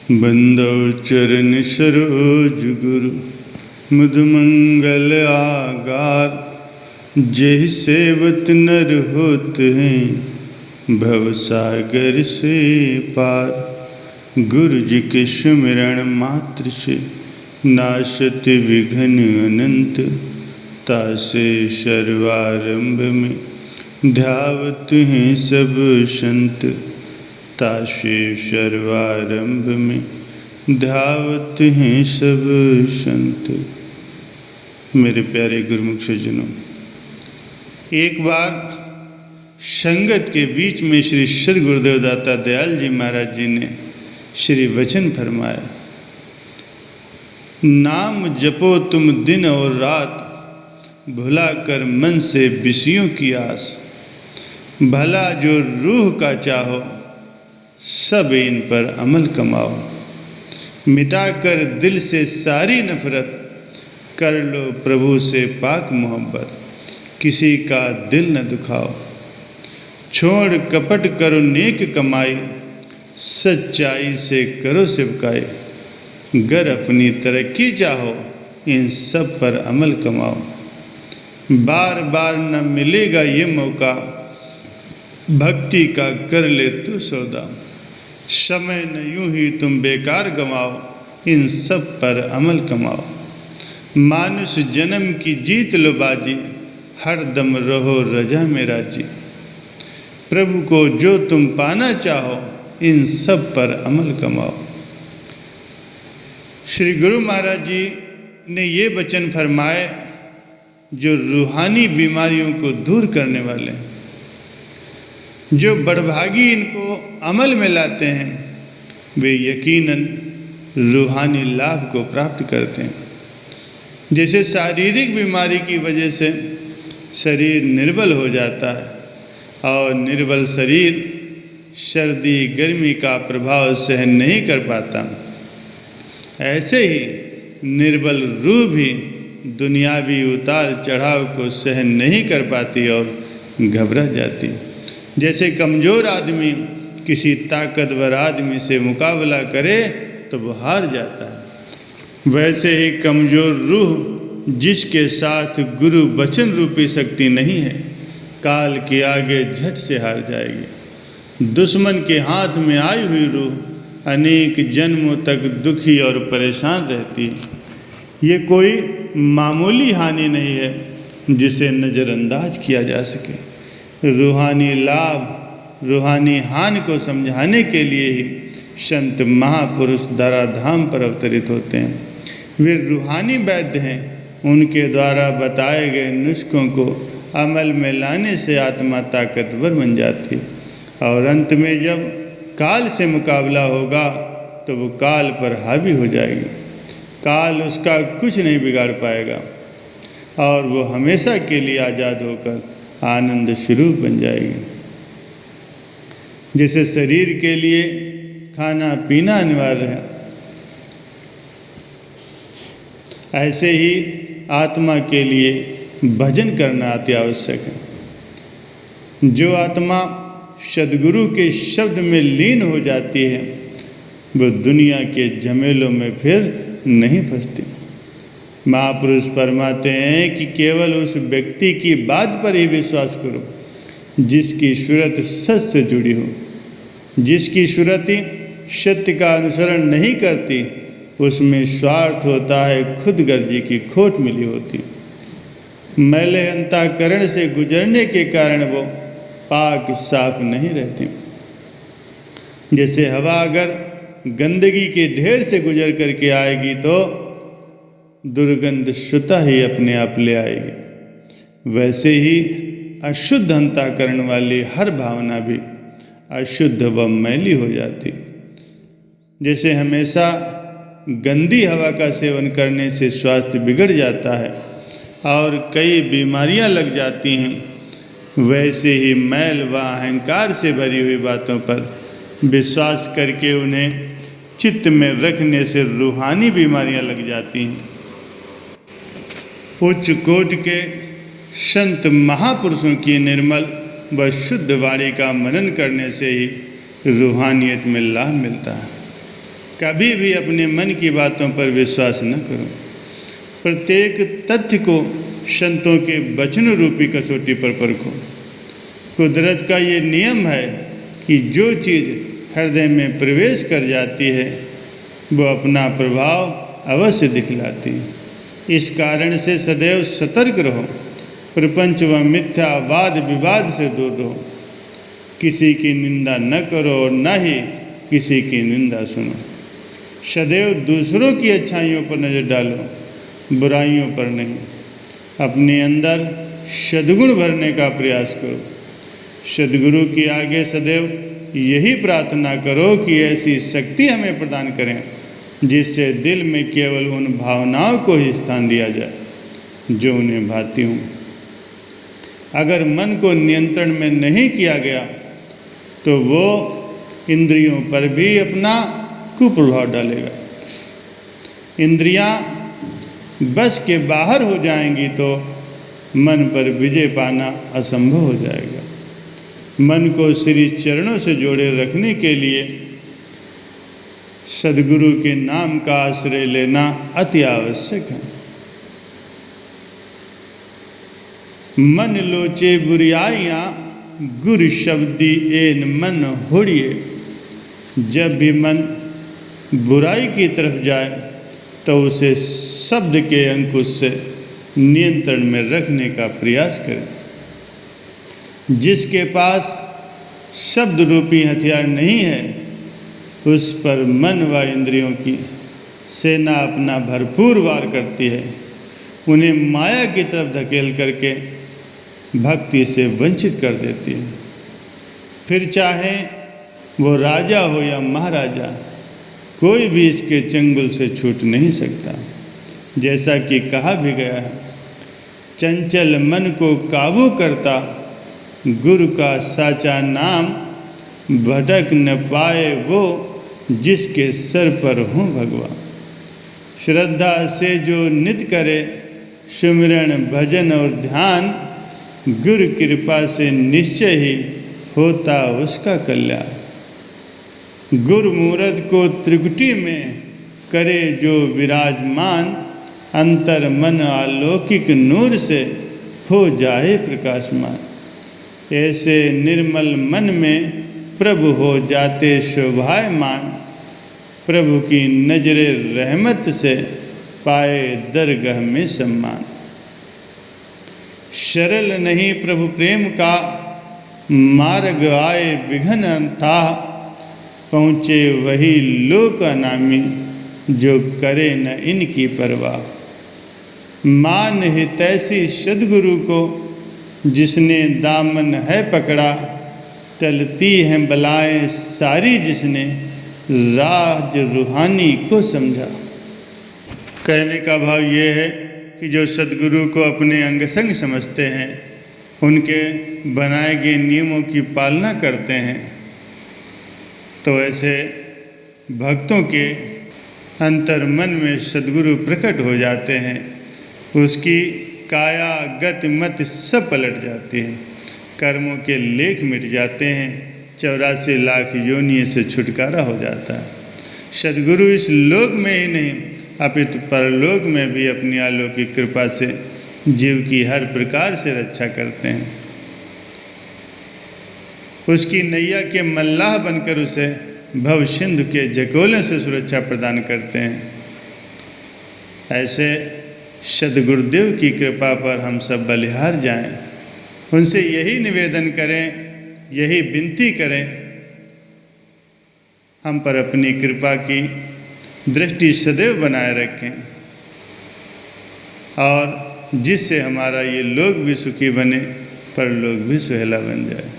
बंदो चरण सरोज गुरु मुदमंगल आगार। जेहि सेवत नर होत हैं भव सागर से पार। गुरु जी के सुमिरन मात्र से नाशत विघ्न अनंत। तासे सर्वारंभ में ध्यावत हैं सब संत। तासे सर्वारंभ में ध्यावत हैं सब संत। मेरे प्यारे गुरुमुख सज्जनों, एक बार संगत के बीच में श्री सद् गुरुदेव दाता दयाल जी महाराज जी ने श्री वचन फरमाया, नाम जपो तुम दिन और रात, भुला कर मन से विषयों की आस। भला जो रूह का चाहो, सब इन पर अमल कमाओ। मिटाकर दिल से सारी नफरत, कर लो प्रभु से पाक मोहब्बत। किसी का दिल न दुखाओ, छोड़ कपट करो नेक कमाई। सच्चाई से करो सेवकाई, गर अपनी तरक्की चाहो, इन सब पर अमल कमाओ। बार बार न मिलेगा ये मौका, भक्ति का कर ले तू सौदा। समय न यूं ही तुम बेकार गंवाओ, इन सब पर अमल कमाओ। मानुष जन्म की जीत लो बाजी, हर दम रहो रजा में राजी। प्रभु को जो तुम पाना चाहो, इन सब पर अमल कमाओ। श्री गुरु महाराज जी ने ये वचन फरमाए जो रूहानी बीमारियों को दूर करने वाले हैं। जो बड़भागी इनको अमल में लाते हैं, वे यकीनन रूहानी लाभ को प्राप्त करते हैं। जैसे शारीरिक बीमारी की वजह से शरीर निर्बल हो जाता है और निर्बल शरीर सर्दी गर्मी का प्रभाव सहन नहीं कर पाता, ऐसे ही निर्बल रूह भी दुनियावी उतार चढ़ाव को सहन नहीं कर पाती और घबरा जाती। जैसे कमज़ोर आदमी किसी ताकतवर आदमी से मुकाबला करे तो वो हार जाता है, वैसे ही कमज़ोर रूह जिसके साथ गुरु वचन रूपी शक्ति नहीं है, काल के आगे झट से हार जाएगी। दुश्मन के हाथ में आई हुई रूह अनेक जन्मों तक दुखी और परेशान रहती है। ये कोई मामूली हानि नहीं है जिसे नज़रअंदाज किया जा सके। रूहानी लाभ, रूहानी हानि को समझाने के लिए ही संत महापुरुष धराधाम पर अवतरित होते हैं। वे रूहानी वैद्य हैं। उनके द्वारा बताए गए नुस्खों को अमल में लाने से आत्मा ताकतवर बन जाती और अंत में जब काल से मुकाबला होगा तो वो काल पर हावी हो जाएगी। काल उसका कुछ नहीं बिगाड़ पाएगा और वो हमेशा के लिए आज़ाद होकर आनंद स्वरूप बन जाएगी। जैसे शरीर के लिए खाना पीना अनिवार्य है, ऐसे ही आत्मा के लिए भजन करना अति आवश्यक है। जो आत्मा सद्गुरु के शब्द में लीन हो जाती है, वो दुनिया के झमेलों में फिर नहीं फंसती। महापुरुष फरमाते हैं कि केवल उस व्यक्ति की बात पर ही विश्वास करो जिसकी सूरत सच से जुड़ी हो। जिसकी सूरत ही सत्य का अनुसरण नहीं करती, उसमें स्वार्थ होता है, खुद गर्जी की खोट मिली होती। मैले अंतःकरण से गुजरने के कारण वो पाक साफ नहीं रहती। जैसे हवा अगर गंदगी के ढेर से गुजर करके आएगी तो दुर्गंध स्वतः ही अपने आप ले आएगी, वैसे ही अशुद्ध अंतःकरण वाली हर भावना भी अशुद्ध व मैली हो जाती। जैसे हमेशा गंदी हवा का सेवन करने से स्वास्थ्य बिगड़ जाता है और कई बीमारियां लग जाती हैं, वैसे ही मैल व अहंकार से भरी हुई बातों पर विश्वास करके उन्हें चित्त में रखने से रूहानी बीमारियां लग जाती हैं। उच्च कोट के संत महापुरुषों की निर्मल व शुद्ध वाणी का मनन करने से ही रूहानियत में लाभ मिलता है। कभी भी अपने मन की बातों पर विश्वास न करो। प्रत्येक तथ्य को संतों के वचन रूपी कसौटी पर परखो। कुदरत का ये नियम है कि जो चीज़ हृदय में प्रवेश कर जाती है वो अपना प्रभाव अवश्य दिखलाती है। इस कारण से सदैव सतर्क रहो, प्रपंच व मिथ्या वाद विवाद से दूर रहो। किसी की निंदा न करो और न ही किसी की निंदा सुनो। सदैव दूसरों की अच्छाइयों पर नज़र डालो, बुराइयों पर नहीं। अपने अंदर सद्गुण भरने का प्रयास करो। सद्गुरु की आगे सदैव यही प्रार्थना करो कि ऐसी शक्ति हमें प्रदान करें जिससे दिल में केवल उन भावनाओं को ही स्थान दिया जाए जो उन्हें भाती हों। अगर मन को नियंत्रण में नहीं किया गया तो वो इंद्रियों पर भी अपना कुप्रभाव डालेगा। इंद्रियां बस के बाहर हो जाएंगी तो मन पर विजय पाना असंभव हो जाएगा। मन को श्री चरणों से जोड़े रखने के लिए सद्गुरु के नाम का आश्रय लेना अति आवश्यक है। मन लोचे बुराइयाँ गुरु शब्दी एन मन होड़िए। जब भी मन बुराई की तरफ जाए तो उसे शब्द के अंकुश से नियंत्रण में रखने का प्रयास करें। जिसके पास शब्द रूपी हथियार नहीं है उस पर मन व इंद्रियों की सेना अपना भरपूर वार करती है, उन्हें माया की तरफ धकेल करके भक्ति से वंचित कर देती है। फिर चाहे वो राजा हो या महाराजा, कोई भी इसके चंगुल से छूट नहीं सकता। जैसा कि कहा भी गया है, चंचल मन को काबू करता गुरु का साचा नाम, भटक न पाए वो जिसके सर पर हो भगवान। श्रद्धा से जो नित्य करे सुमिरन भजन और ध्यान, गुरु कृपा से निश्चय ही होता उसका कल्याण। गुरु मूरत को त्रिकुटी में करे जो विराजमान, अंतर मन अलौकिक नूर से हो जाए प्रकाशमान। ऐसे निर्मल मन में प्रभु हो जाते शोभायमान, प्रभु की नजरे रहमत से पाए दरगाह में सम्मान। सरल नहीं प्रभु प्रेम का मार्ग, आए विघ्न अनथाह, पहुँचे वही लोक अनामी जो करे न इनकी परवाह। मान हितैषी सद्गुरु को जिसने दामन है पकड़ा, टलती हैं बलाएं सारी जिसने राज रूहानी को समझा। कहने का भाव ये है कि जो सद्गुरु को अपने अंग संग समझते हैं, उनके बनाए गए नियमों की पालना करते हैं, तो ऐसे भक्तों के अंतर मन में सद्गुरु प्रकट हो जाते हैं। उसकी काया गति मत सब पलट जाती है, कर्मों के लेख मिट जाते हैं, 84 लाख योनियों से छुटकारा हो जाता है। सद्गुरु इस लोक में ही नहीं अपितु परलोक में भी अपनी अलौकिक कृपा से जीव की हर प्रकार से रक्षा करते हैं। उसकी नैया के मल्लाह बनकर उसे भव सिंधु के झकोले से सुरक्षा प्रदान करते हैं। ऐसे सद्गुरुदेव की कृपा पर हम सब बलिहार जाएं, उनसे यही निवेदन करें, यही विनती करें, हम पर अपनी कृपा की दृष्टि सदैव बनाए रखें और जिससे हमारा ये लोक भी सुखी बने, परलोक भी सुहेला बन जाए।